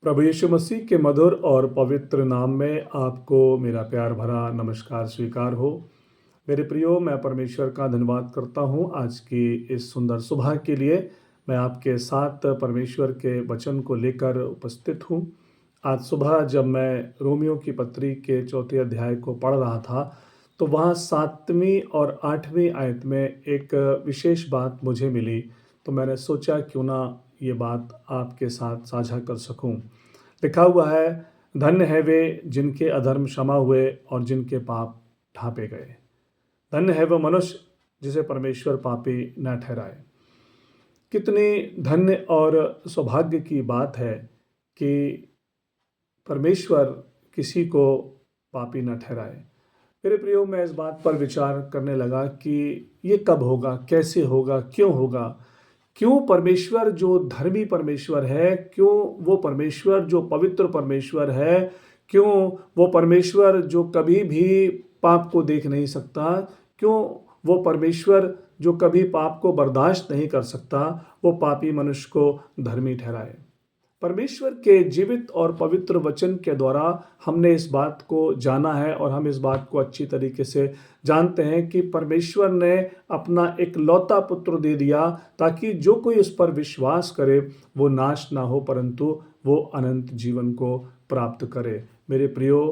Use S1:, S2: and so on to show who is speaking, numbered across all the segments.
S1: प्रभु यीशु मसीह के मधुर और पवित्र नाम में आपको मेरा प्यार भरा नमस्कार स्वीकार हो। मेरे प्रियो, मैं परमेश्वर का धन्यवाद करता हूँ आज की इस सुंदर सुबह के लिए। मैं आपके साथ परमेश्वर के वचन को लेकर उपस्थित हूँ। आज सुबह जब मैं रोमियो की पत्री के 4 अध्याय को पढ़ रहा था, तो वहाँ 7वीं और 8वीं आयत में एक विशेष बात मुझे मिली। तो मैंने सोचा क्यों ना ये बात आपके साथ साझा कर सकूं। लिखा हुआ है, धन्य है वे जिनके अधर्म क्षमा हुए और जिनके पाप ढांपे गए। धन्य है वह मनुष्य जिसे परमेश्वर पापी न ठहराए। कितनी धन्य और सौभाग्य की बात है कि परमेश्वर किसी को पापी न ठहराए। मेरे प्रियो, मैं इस बात पर विचार करने लगा कि ये कब होगा, कैसे होगा, क्यों होगा। क्यों परमेश्वर जो धर्मी परमेश्वर है, क्यों वो परमेश्वर जो पवित्र परमेश्वर है, क्यों वो परमेश्वर जो कभी भी पाप को देख नहीं सकता, क्यों वो परमेश्वर जो कभी पाप को बर्दाश्त नहीं कर सकता, वो पापी मनुष्य को धर्मी ठहराए। परमेश्वर के जीवित और पवित्र वचन के द्वारा हमने इस बात को जाना है और हम इस बात को अच्छी तरीके से जानते हैं कि परमेश्वर ने अपना एक लौता पुत्र दे दिया ताकि जो कोई उस पर विश्वास करे वो नाश ना हो परंतु वो अनंत जीवन को प्राप्त करे। मेरे प्रियो,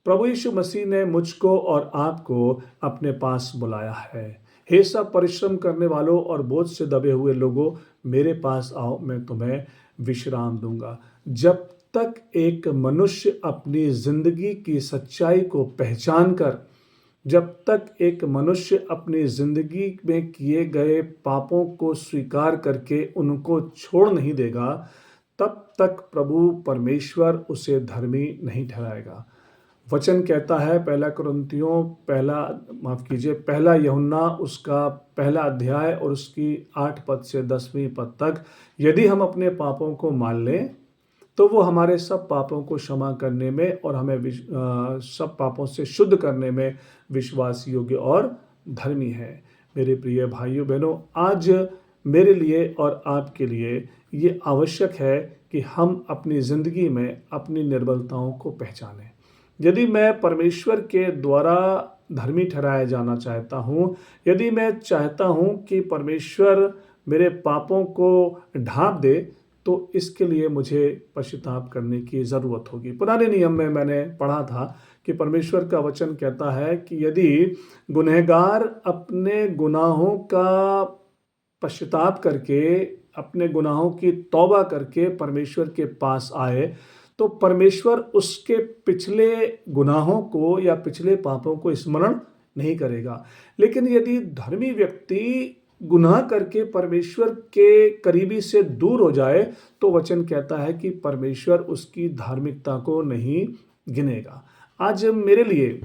S1: प्रभु यीशु मसीह ने मुझको और आपको अपने पास बुलाया है। हे सब परिश्रम करने वालों और बोझ से दबे हुए लोगों, मेरे पास आओ, मैं तुम्हें विश्राम दूंगा। जब तक एक मनुष्य अपनी जिंदगी की सच्चाई को पहचान कर, जब तक एक मनुष्य अपनी जिंदगी में किए गए पापों को स्वीकार करके उनको छोड़ नहीं देगा, तब तक प्रभु परमेश्वर उसे धर्मी नहीं ठहराएगा। वचन कहता है, पहला यूहन्ना उसका 1 अध्याय और उसकी 8 पद से 10वीं पद तक, यदि हम अपने पापों को मान लें तो वो हमारे सब पापों को क्षमा करने में और हमें सब पापों से शुद्ध करने में विश्वास योग्य और धर्मी है। मेरे प्रिय भाइयों बहनों, आज मेरे लिए और आपके लिए ये आवश्यक है कि हम अपनी ज़िंदगी में अपनी निर्बलताओं को पहचानें। यदि मैं परमेश्वर के द्वारा धर्मी ठहराया जाना चाहता हूँ, यदि मैं चाहता हूँ कि परमेश्वर मेरे पापों को ढांप दे, तो इसके लिए मुझे पश्चाताप करने की ज़रूरत होगी। पुराने नियम में मैंने पढ़ा था कि परमेश्वर का वचन कहता है कि यदि गुनहगार अपने गुनाहों का पश्चाताप करके, अपने गुनाहों की तौबा करके परमेश्वर के पास आए, तो परमेश्वर उसके पिछले गुनाहों को या पिछले पापों को स्मरण नहीं करेगा। लेकिन यदि धर्मी व्यक्ति गुनाह करके परमेश्वर के करीबी से दूर हो जाए, तो वचन कहता है कि परमेश्वर उसकी धार्मिकता को नहीं गिनेगा। आज मेरे लिए,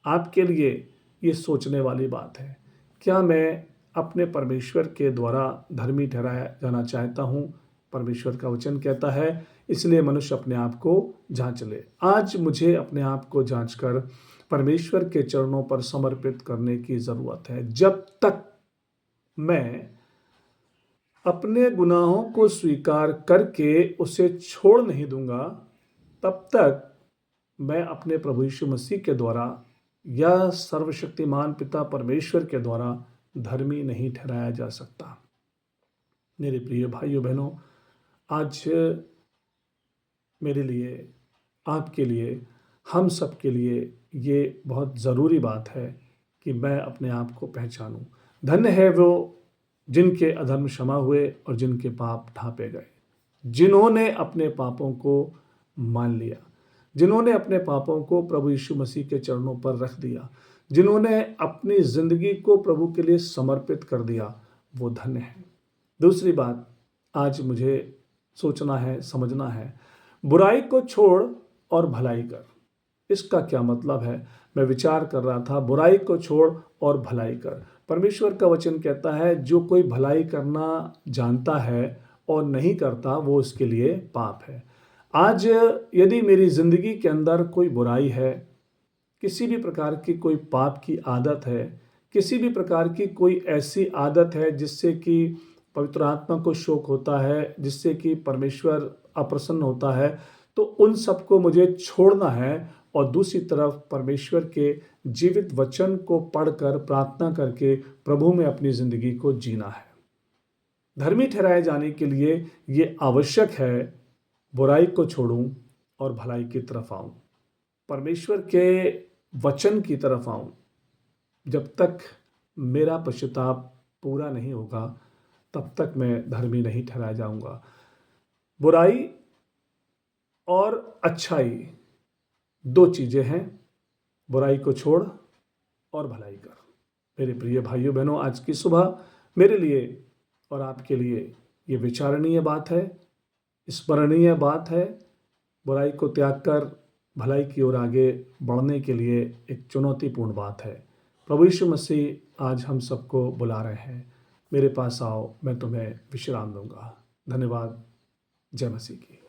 S1: आपके लिए ये सोचने वाली बात है, क्या मैं अपने परमेश्वर के द्वारा धर्मी ठहराया जाना चाहता हूँ? परमेश्वर का वचन कहता है, इसलिए मनुष्य अपने आप को जांच ले। आज मुझे अपने आप को जांच कर परमेश्वर के चरणों पर समर्पित करने की ज़रूरत है। जब तक मैं अपने गुनाहों को स्वीकार करके उसे छोड़ नहीं दूंगा, तब तक मैं अपने प्रभु यीशु मसीह के द्वारा या सर्वशक्तिमान पिता परमेश्वर के द्वारा धर्मी नहीं ठहराया जा सकता। मेरे प्रिय भाइयों बहनों, आज मेरे लिए, आपके लिए, हम सब के लिए ये बहुत ज़रूरी बात है कि मैं अपने आप को पहचानूं। धन्य है वो जिनके अधर्म क्षमा हुए और जिनके पाप ढांपे गए, जिन्होंने अपने पापों को मान लिया, जिन्होंने अपने पापों को प्रभु यीशु मसीह के चरणों पर रख दिया, जिन्होंने अपनी ज़िंदगी को प्रभु के लिए समर्पित कर दिया, वो धन्य है। दूसरी बात आज मुझे सोचना है, समझना है, बुराई को छोड़ और भलाई कर। इसका क्या मतलब है? मैं विचार कर रहा था, बुराई को छोड़ और भलाई कर। परमेश्वर का वचन कहता है, जो कोई भलाई करना जानता है और नहीं करता, वो उसके लिए पाप है। आज यदि मेरी ज़िंदगी के अंदर कोई बुराई है, किसी भी प्रकार की कोई पाप की आदत है, किसी भी प्रकार की कोई ऐसी आदत है जिससे कि पवित्र आत्मा को शोक होता है, जिससे कि परमेश्वर अप्रसन्न होता है, तो उन सबको मुझे छोड़ना है और दूसरी तरफ परमेश्वर के जीवित वचन को पढ़कर प्रार्थना करके प्रभु में अपनी ज़िंदगी को जीना है। धर्मी ठहराए जाने के लिए ये आवश्यक है बुराई को छोड़ूं और भलाई की तरफ आऊं, परमेश्वर के वचन की तरफ आऊं। जब तक मेरा पश्चाताप पूरा नहीं होगा तब तक मैं धर्मी नहीं ठहराया जाऊंगा। बुराई और अच्छाई दो चीज़ें हैं, बुराई को छोड़ और भलाई कर। मेरे प्रिय भाइयों बहनों, आज की सुबह मेरे लिए और आपके लिए ये विचारणीय बात है, स्मरणीय बात है। बुराई को त्याग कर भलाई की ओर आगे बढ़ने के लिए एक चुनौतीपूर्ण बात है। प्रभु यीशु मसीह आज हम सबको बुला रहे हैं, मेरे पास आओ, मैं तुम्हें विश्राम दूंगा। धन्यवाद। जय मसीह की।